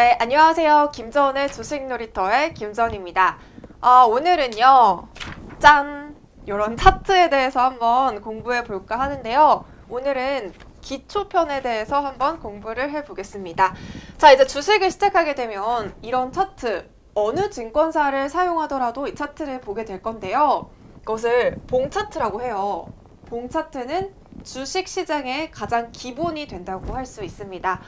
네, 안녕하세요. 김전의 주식놀이터의 김전입니다. 오늘은요, 짠! 이런 차트에 대해서 한번 공부해 볼까 하는데요. 오늘은 기초편에 대해서 한번 공부를 해보겠습니다. 자, 이제 주식을 시작하게 되면 이런 차트, 어느 증권사를 사용하더라도 이 차트를 보게 될 건데요. 이것을 봉차트라고 해요. 봉차트는 주식시장의 가장 기본이 된다고 할 수 있습니다.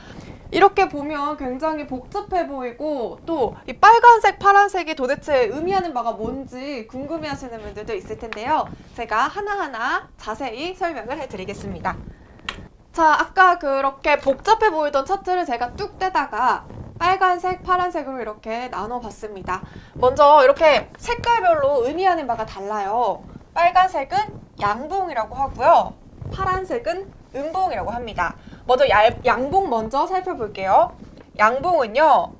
이렇게 보면 굉장히 복잡해 보이고 또 이 빨간색, 파란색이 도대체 의미하는 바가 뭔지 궁금해 하시는 분들도 있을 텐데요. 제가 하나하나 자세히 설명을 해드리겠습니다. 자, 아까 그렇게 복잡해 보이던 차트를 제가 뚝 떼다가 빨간색, 파란색으로 이렇게 나눠봤습니다. 먼저 이렇게 색깔별로 의미하는 바가 달라요. 빨간색은 양봉이라고 하고요. 파란색은 음봉이라고 합니다. 먼저 양봉 먼저 살펴볼게요. 양봉은요,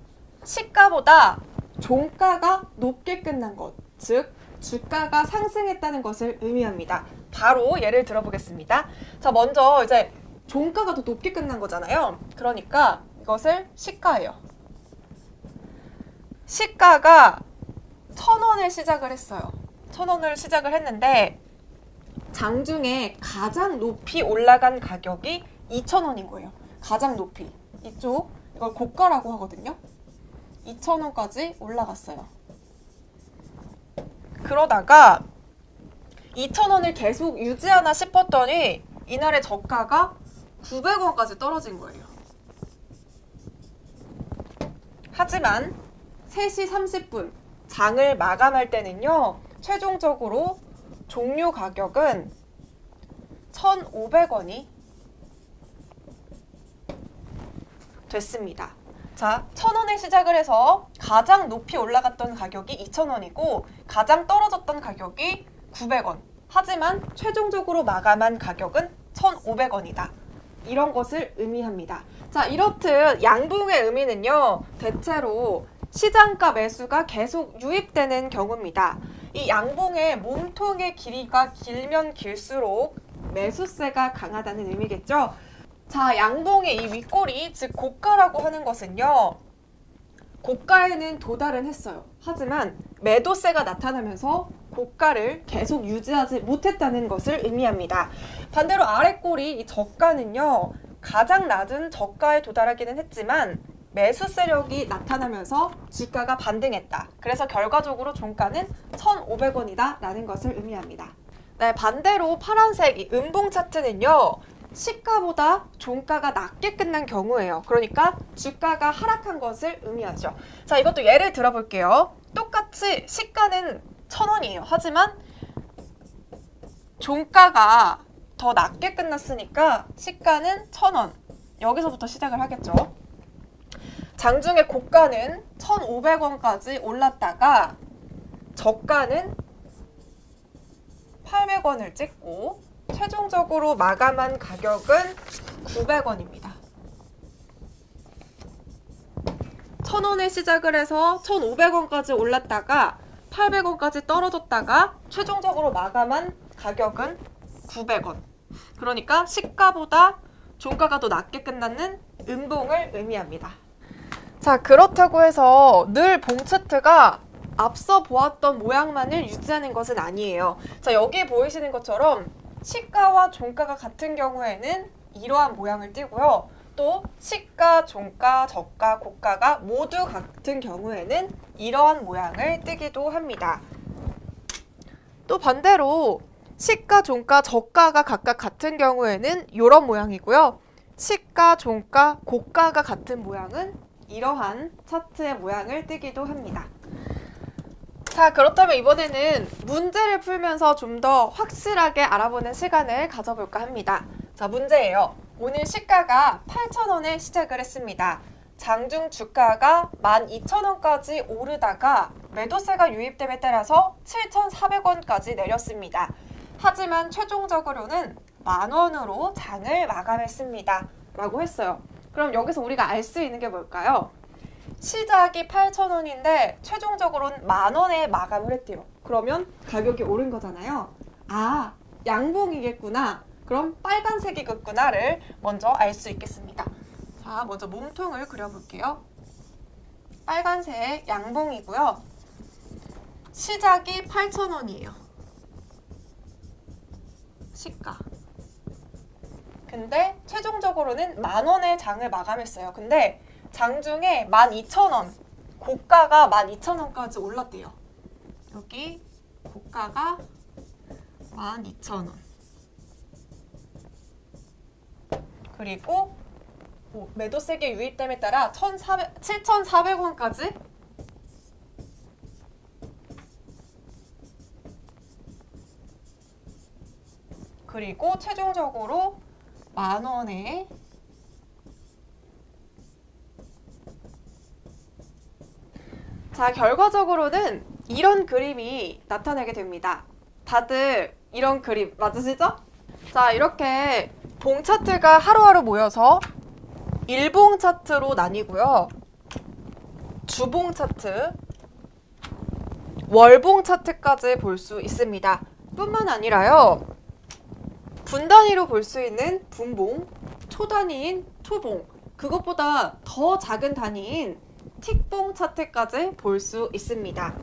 시가보다 종가가 높게 끝난 것, 즉 주가가 상승했다는 것을 의미합니다. 바로 예를 들어보겠습니다. 자, 먼저 이제 종가가 더 높게 끝난 거잖아요. 그러니까 이것을 시가예요. 시가가 1,000원을 시작을 했어요. 1,000원을 시작을 했는데 장중에 가장 높이 올라간 가격이 2,000원인 거예요. 가장 높이. 이쪽, 이걸 고가라고 하거든요. 2,000원까지 올라갔어요. 그러다가 2,000원을 계속 유지하나 싶었더니 이날의 저가가 900원까지 떨어진 거예요. 하지만 3시 30분 장을 마감할 때는요, 최종적으로 종료 가격은 1,500원이 됐습니다. 자, 1,000원에 시작을 해서 가장 높이 올라갔던 가격이 2,000원이고 가장 떨어졌던 가격이 900원. 하지만 최종적으로 마감한 가격은 1,500원이다. 이런 것을 의미합니다. 자, 이렇듯 양봉의 의미는요, 대체로 시장가 매수가 계속 유입되는 경우입니다. 이 양봉의 몸통의 길이가 길면 길수록 매수세가 강하다는 의미겠죠. 자, 양봉의 이 윗꼬리, 즉 고가라고 하는 것은요, 고가에는 도달은 했어요. 하지만 매도세가 나타나면서 고가를 계속 유지하지 못했다는 것을 의미합니다. 반대로 아랫꼬리, 이 저가는요, 가장 낮은 저가에 도달하기는 했지만 매수 세력이 나타나면서 주가가 반등했다. 그래서 결과적으로 종가는 1,500원이다 라는 것을 의미합니다. 네, 반대로 파란색 이 음봉 차트는요, 시가보다 종가가 낮게 끝난 경우예요. 그러니까 주가가 하락한 것을 의미하죠. 자, 이것도 예를 들어볼게요. 똑같이 시가는 1,000원이에요. 하지만 종가가 더 낮게 끝났으니까 시가는 1,000원. 여기서부터 시작을 하겠죠. 장중에 고가는 1,500원까지 올랐다가 저가는 800원을 찍고 최종적으로 마감한 가격은 900원입니다. 1,000원에 시작을 해서 1,500원까지 올랐다가 800원까지 떨어졌다가 최종적으로 마감한 가격은 900원. 그러니까 시가보다 종가가 더 낮게 끝나는 음봉을 의미합니다. 자, 그렇다고 해서 늘 봉차트가 앞서 보았던 모양만을 유지하는 것은 아니에요. 자, 여기 보이시는 것처럼 시가와 종가가 같은 경우에는 이러한 모양을 띠고요. 또 시가, 종가, 저가, 고가가 모두 같은 경우에는 이러한 모양을 띠기도 합니다. 또 반대로 시가, 종가, 저가가 각각 같은 경우에는 이런 모양이고요. 시가, 종가, 고가가 같은 모양은 이러한 차트의 모양을 띠기도 합니다. 자, 그렇다면 이번에는 문제를 풀면서 좀 더 확실하게 알아보는 시간을 가져볼까 합니다. 자, 문제예요. 오늘 시가가 8,000원에 시작을 했습니다. 장중 주가가 12,000원까지 오르다가 매도세가 유입됨에 따라서 7,400원까지 내렸습니다. 하지만 최종적으로는 10,000원으로 장을 마감했습니다. 라고 했어요. 그럼 여기서 우리가 알 수 있는 게 뭘까요? 시작이 8,000원인데 최종적으로는 10,000원에 마감을 했대요. 그러면 가격이 오른 거잖아요. 아, 양봉이겠구나. 그럼 빨간색이겠구나를 먼저 알 수 있겠습니다. 자, 먼저 몸통을 그려볼게요. 빨간색 양봉이고요. 시작이 8,000원이에요. 시가. 근데 최종적으로는 10,000원의 장을 마감했어요. 근데 장중에 12,000원, 고가가 12,000원까지 올랐대요. 여기 고가가 12,000원. 그리고 매도세계 유입됨에 따라 7,400원까지 그리고 최종적으로 10,000원에 자, 결과적으로는 이런 그림이 나타나게 됩니다. 다들 이런 그림 맞으시죠? 자, 이렇게 봉 차트가 하루하루 모여서 일봉 차트로 나뉘고요. 주봉 차트, 월봉 차트까지 볼 수 있습니다. 뿐만 아니라요. 분 단위로 볼 수 있는 분봉, 초 단위인 초봉, 그것보다 더 작은 단위인 틱봉 차트까지 볼 수 있습니다.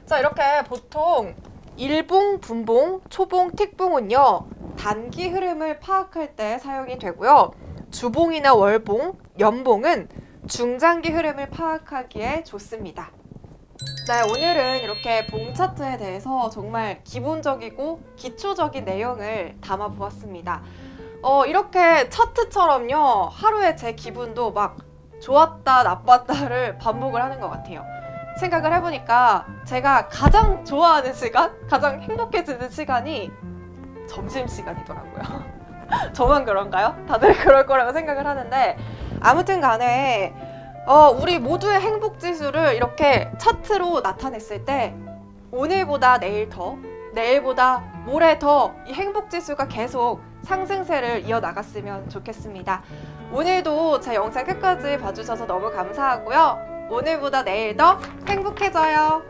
자, 이렇게 보통 일봉, 분봉, 초봉, 틱봉은요. 단기 흐름을 파악할 때 사용이 되고요. 주봉이나 월봉, 연봉은 중장기 흐름을 파악하기에 좋습니다. 네, 오늘은 이렇게 봉 차트에 대해서 정말 기본적이고 기초적인 내용을 담아보았습니다. 이렇게 차트처럼요, 하루에 제 기분도 막 좋았다, 나빴다를 반복을 하는 것 같아요. 생각을 해보니까 제가 가장 좋아하는 시간, 가장 행복해지는 시간이 점심시간이더라고요. 저만 그런가요? 다들 그럴 거라고 생각을 하는데 아무튼 간에 우리 모두의 행복지수를 이렇게 차트로 나타냈을 때 오늘보다 내일 더, 내일보다 모레 더 이 행복지수가 계속 상승세를 이어나갔으면 좋겠습니다. 오늘도 제 영상 끝까지 봐주셔서 너무 감사하고요. 오늘보다 내일 더 행복해져요.